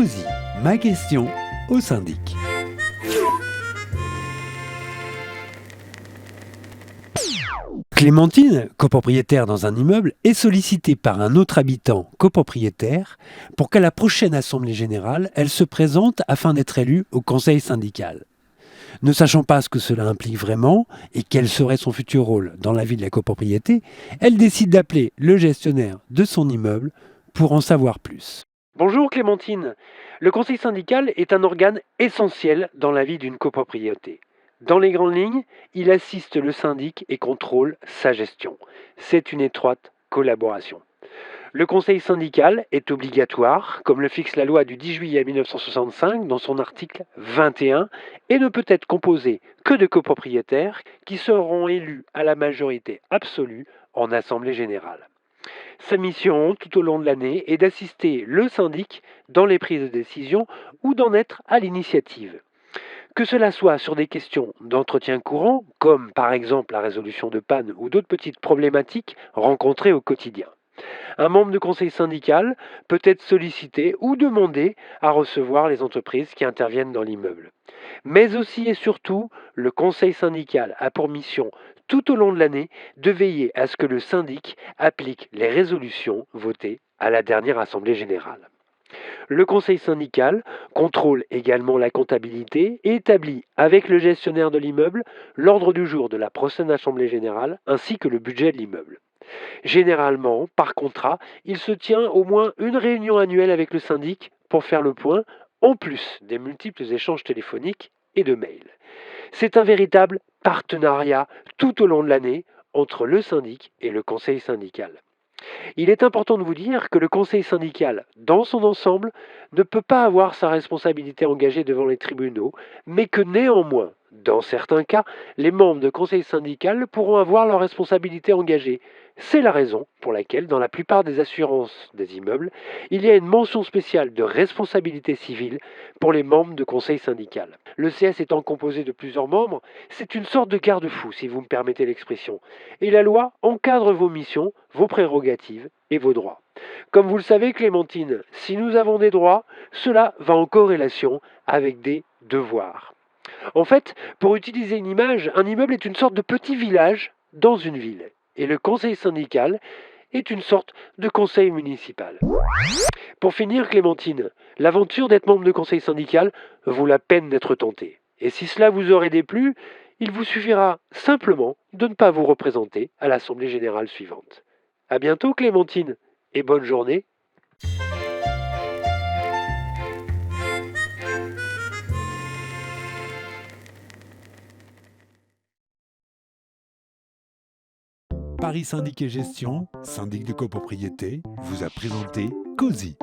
COSI, ma question au syndic. Clémentine, copropriétaire dans un immeuble, est sollicitée par un autre habitant copropriétaire pour qu'à la prochaine assemblée générale, elle se présente afin d'être élue au conseil syndical. Ne sachant pas ce que cela implique vraiment et quel serait son futur rôle dans la vie de la copropriété, elle décide d'appeler le gestionnaire de son immeuble pour en savoir plus. Bonjour Clémentine. Le conseil syndical est un organe essentiel dans la vie d'une copropriété. Dans les grandes lignes, il assiste le syndic et contrôle sa gestion. C'est une étroite collaboration. Le conseil syndical est obligatoire, comme le fixe la loi du 10 juillet 1965 dans son article 21, et ne peut être composé que de copropriétaires qui seront élus à la majorité absolue en assemblée générale. Sa mission, tout au long de l'année, est d'assister le syndic dans les prises de décision ou d'en être à l'initiative. Que cela soit sur des questions d'entretien courant, comme par exemple la résolution de panne ou d'autres petites problématiques rencontrées au quotidien. Un membre de conseil syndical peut être sollicité ou demandé à recevoir les entreprises qui interviennent dans l'immeuble. Mais aussi et surtout, le conseil syndical a pour mission, tout au long de l'année, de veiller à ce que le syndic applique les résolutions votées à la dernière assemblée générale. Le conseil syndical contrôle également la comptabilité et établit, avec le gestionnaire de l'immeuble, l'ordre du jour de la prochaine assemblée générale ainsi que le budget de l'immeuble. Généralement, par contrat, il se tient au moins une réunion annuelle avec le syndic pour faire le point, en plus des multiples échanges téléphoniques et de mails. C'est un véritable partenariat tout au long de l'année entre le syndic et le conseil syndical. Il est important de vous dire que le conseil syndical, dans son ensemble, ne peut pas avoir sa responsabilité engagée devant les tribunaux, mais que néanmoins, dans certains cas, les membres de conseil syndical pourront avoir leur responsabilité engagée. C'est la raison pour laquelle, dans la plupart des assurances des immeubles, il y a une mention spéciale de responsabilité civile pour les membres de conseil syndical. Le CS étant composé de plusieurs membres, c'est une sorte de garde-fou, si vous me permettez l'expression. Et la loi encadre vos missions, vos prérogatives et vos droits. Comme vous le savez, Clémentine, si nous avons des droits, cela va en corrélation avec des devoirs. En fait, pour utiliser une image, un immeuble est une sorte de petit village dans une ville. Et le conseil syndical est une sorte de conseil municipal. Pour finir, Clémentine, l'aventure d'être membre de conseil syndical vaut la peine d'être tentée. Et si cela vous aurait déplu, il vous suffira simplement de ne pas vous représenter à l'Assemblée générale suivante. À bientôt, Clémentine, et bonne journée. Paris Syndic et Gestion, syndic de copropriété, vous a présenté COSI.